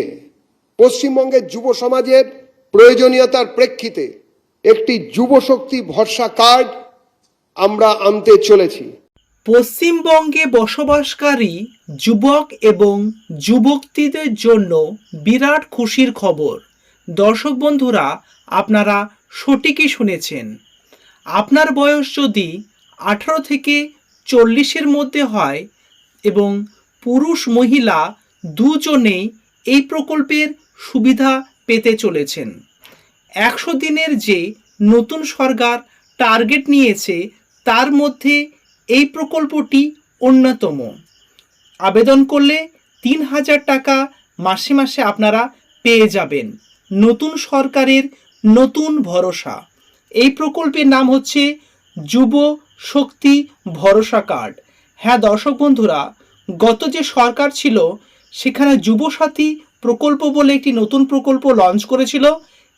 নিরিখে পশ্চিমবঙ্গের যুব সমাজের প্রয়োজনীয়তার প্রেক্ষিতে একটি যুবশক্তি ভরসা কার্ড আমরা আনতে চলেছি। পশ্চিমবঙ্গে বসবাসকারী যুবক এবং যুবতীদের জন্য বিরাট খুশির খবর। দর্শক বন্ধুরা, আপনারা সঠিকই শুনেছেন। আপনার বয়স যদি 18 থেকে 40-এর মধ্যে হয় এবং পুরুষ মহিলা দুজনেই এই প্রকল্পের সুবিধা পেতে চলেছেন। 100 দিনের যে নতুন সরকার টার্গেট নিয়েছে তার মধ্যে এই প্রকল্পটি অন্যতম। আবেদন করলে 3000 টাকা মাসে মাসে আপনারা পেয়ে যাবেন। নতুন সরকারের নতুন ভরসা। এই প্রকল্পের নাম হচ্ছে যুব শক্তি ভরসা কার্ড। হ্যাঁ দর্শক বন্ধুরা, গত যে সরকার ছিল সেখানে যুবসাথী প্রকল্প বলে একটি নতুন প্রকল্প লঞ্চ করেছিল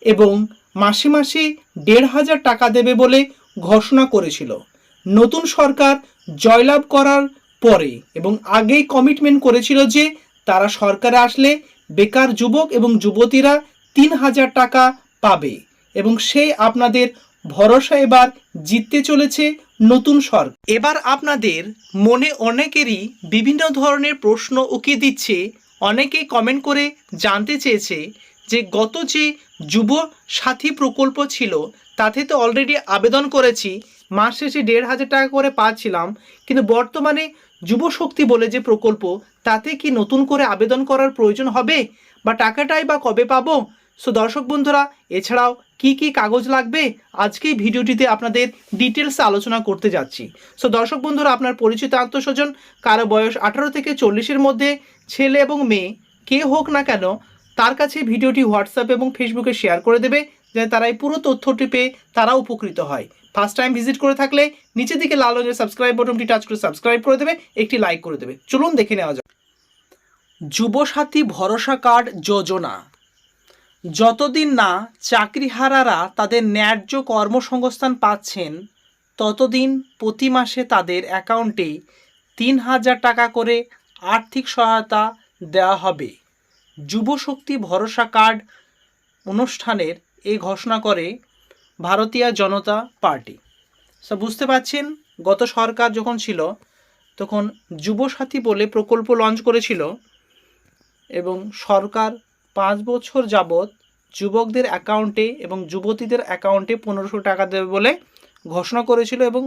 এবং মাসে মাসে 1500 টাকা দেবে বলে ঘোষণা করেছিল। নতুন সরকার জয়লাভ করার পরে এবং আগেই কমিটমেন্ট করেছিল যে তারা সরকারে আসলে বেকার যুবক এবং যুবতীরা 3000 টাকা পাবে এবং সেই আপনাদের ভরসা এবার জিততে চলেছে নতুন সরকার। এবার আপনাদের মনে অনেকেরই বিভিন্ন ধরনের প্রশ্ন উকি দিচ্ছে। অনেকেই কমেন্ট করে জানতে চেয়েছে যে গত যে যুব সাথী প্রকল্প ছিল তাতে তো অলরেডি আবেদন করেছি, মাস শেষে 1500 টাকা করে পাচ্ছিলাম, কিন্তু বর্তমানে যুব শক্তি বলে যে প্রকল্প তাতে কি নতুন করে আবেদন করার প্রয়োজন হবে বা টাকাটাই বা কবে পাবো? সো দর্শক বন্ধুরা, এছাড়াও কি কি কাগজ লাগবে আজকেই ভিডিওটিতে আপনাদের ডিটেলসে আলোচনা করতে যাচ্ছি। সো দর্শক বন্ধুরা, আপনার পরিচিত আত্মস্বজন কারো বয়স 18 থেকে 40-এর মধ্যে ছেলে এবং মেয়ে কে হোক না কেন তার কাছে ভিডিওটি হোয়াটসঅ্যাপ এবং ফেসবুকে শেয়ার করে দেবে, যাতে তারা এই পুরো তথ্যটি পেয়ে তারা উপকৃত হয়। ফার্স্ট টাইম ভিজিট করে থাকলে নিচের দিকে লাল রঙের সাবস্ক্রাইব বাটনটি টাচ করে সাবস্ক্রাইব করে দেবে, একটি লাইক করে দেবে। চলুন দেখে নেওয়া যাক। যুবসাথী ভরসা কার্ড যোজনা। যতদিন না চাকরিহারারা তাদের ন্যায্য কর্মসংস্থান পাচ্ছেন ততদিন প্রতি মাসে তাদের অ্যাকাউন্টে 3000 টাকা করে আর্থিক সহায়তা দেওয়া হবে। যুবশক্তি ভরসা কার্ড অনুষ্ঠানের এই ঘোষণা করে ভারতীয় জনতা পার্টি। সো বুঝতে পারছেন, গত সরকার যখন ছিল তখন যুবসাথী বলে প্রকল্প লঞ্চ করেছিল এবং সরকার 5 বছর যাবৎ যুবকদের অ্যাকাউন্টে এবং যুবতীদের অ্যাকাউন্টে 1500 টাকা দেবে বলে ঘোষণা করেছিল এবং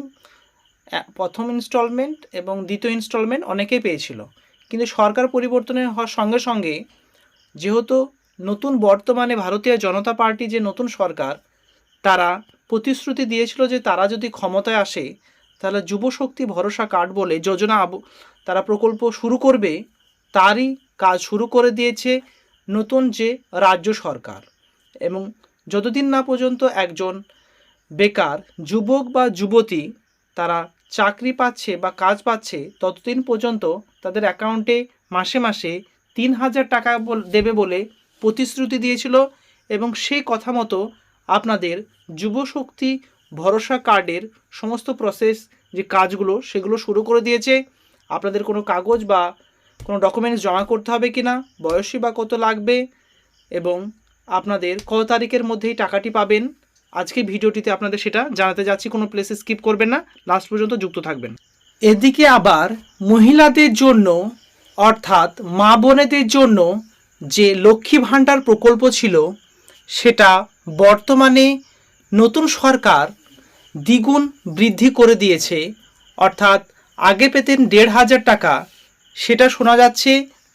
প্রথম ইনস্টলমেন্ট এবং দ্বিতীয় ইনস্টলমেন্ট অনেকেই পেয়েছিল। কিন্তু সরকার পরিবর্তনের হওয়ার সঙ্গে সঙ্গে যেহেতু নতুন বর্তমানে ভারতীয় জনতা পার্টি যে নতুন সরকার, তারা প্রতিশ্রুতি দিয়েছিল যে তারা যদি ক্ষমতায় আসে তাহলে যুবশক্তি ভরসা কার্ড বলে যোজনা তারা প্রকল্প শুরু করবে। তারই কাজ শুরু করে দিয়েছে নতুন যে রাজ্য সরকার। এবং যতদিন না পর্যন্ত একজন বেকার যুবক বা যুবতী তারা চাকরি পাচ্ছে বা কাজ পাচ্ছে ততদিন পর্যন্ত তাদের অ্যাকাউন্টে মাসে মাসে 3000 টাকা দেবে বলে প্রতিশ্রুতি দিয়েছিল এবং সেই কথা মতো আপনাদের যুবশক্তি ভরসা কার্ডের সমস্ত প্রসেস যে কাজগুলো সেগুলো শুরু করে দিয়েছে। আপনাদের কোনো কাগজ বা কোনো ডকুমেন্টস জমা করতে হবে কি না, বয়সী বা কত লাগবে এবং আপনাদের কত তারিখের মধ্যেই টাকাটি পাবেন, আজকে ভিডিওটিতে আপনাদের সেটা জানাতে যাচ্ছি। কোনো প্লেসে স্কিপ করবেন না, লাস্ট পর্যন্ত যুক্ত থাকবেন। এদিকে আবার মহিলাদের জন্য অর্থাৎ মা বোনেদের জন্য যে লক্ষ্মী ভাণ্ডার প্রকল্প ছিল সেটা বর্তমানে নতুন সরকার দ্বিগুণ বৃদ্ধি করে দিয়েছে। অর্থাৎ আগে পেতেন 1500 টাকা, সেটা শোনা যাচ্ছে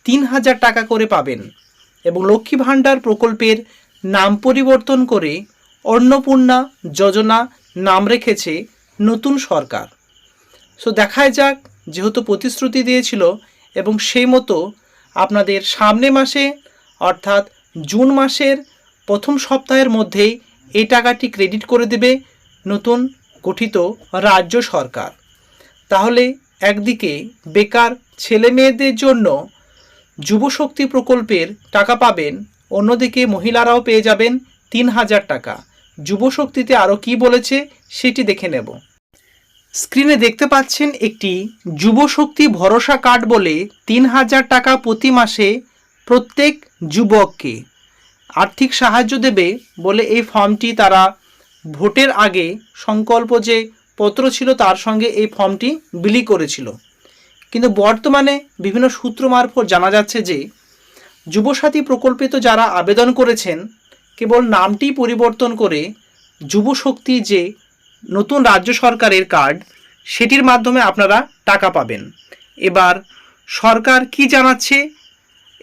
3000 টাকা করে পাবেন এবং লক্ষ্মী ভাণ্ডার প্রকল্পের নাম পরিবর্তন করে অন্নপূর্ণা যোজনা নাম রেখেছে নতুন সরকার। সো দেখায় যাক, যেহেতু প্রতিশ্রুতি দিয়েছিল এবং সেই মতো আপনাদের সামনে মাসে অর্থাৎ জুন মাসের প্রথম সপ্তাহের মধ্যেই এই টাকাটি ক্রেডিট করে দেবে নতুন গঠিত রাজ্য সরকার। তাহলে একদিকে বেকার ছেলে মেয়েদের জন্য যুবশক্তি প্রকল্পের টাকা পাবেন, অন্যদিকে মহিলারাও পেয়ে যাবেন 3000 টাকা। যুবশক্তিতে আরও কি বলেছে সেটি দেখে নেব। স্ক্রিনে দেখতে পাচ্ছেন একটি যুবশক্তি ভরসা কার্ড বলে 3000 টাকা প্রতি মাসে প্রত্যেক যুবককে আর্থিক সাহায্য দেবে বলে এই ফর্মটি তারা ভোটের আগে সংকল্প যে পত্র ছিল তার সঙ্গে এই ফর্মটি বিলি করেছিল। কিন্তু বর্তমানে বিভিন্ন সূত্র মারফত জানা যাচ্ছে যে যুবসাথী প্রকল্পে তো যারা আবেদন করেছেন কেবল নামটি পরিবর্তন করে যুবশক্তি যে নতুন রাজ্য সরকারের কার্ড সেটির মাধ্যমে আপনারা টাকা পাবেন। এবার সরকার কি জানাচ্ছে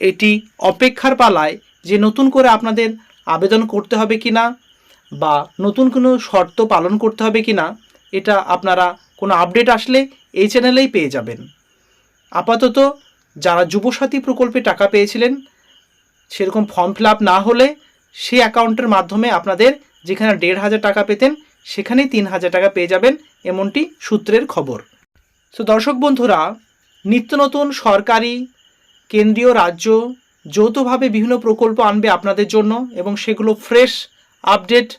এটি অপেক্ষার পালায় যে নতুন করে আপনাদের আবেদন করতে হবে কিনা বা নতুন কোনো শর্ত পালন করতে হবে কিনা এটা আপনারা কোনো আপডেট আসলে এই চ্যানেলেই পেয়ে যাবেন। আপাতত যারা যুবসাথী প্রকল্পে টাকা পেয়েছিলেন সেরকম ফর্ম ফিল আপ না হলে সেই অ্যাকাউন্টের মাধ্যমে আপনাদের যেখানে 1,500 টাকা পেতেন সেখানেই 3,000 টাকা পেয়ে যাবেন, এমনটি সূত্রের খবর। তো দর্শক বন্ধুরা, নিত্য নতুন সরকারি কেন্দ্রীয় রাজ্য যৌথভাবে বিভিন্ন প্রকল্প আনবে আপনাদের জন্য এবং সেগুলো ফ্রেশ আপডেট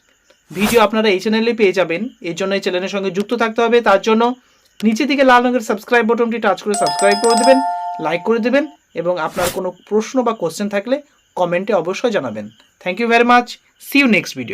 ভিডিও আপনারা এই চ্যানেলে পেয়ে যাবেন। এর জন্য এই চ্যানেলের সঙ্গে যুক্ত থাকতে হবে। তার জন্য নিচে দিকে লাল রঙের সাবস্ক্রাইব বাটনটি টাচ করে সাবস্ক্রাইব করে দেবেন, লাইক করে দেবেন এবং আপনার কোনো প্রশ্ন বা কোশ্চেন থাকলে কমেন্টে অবশ্যই জানাবেন। Thank you very much. See you next video.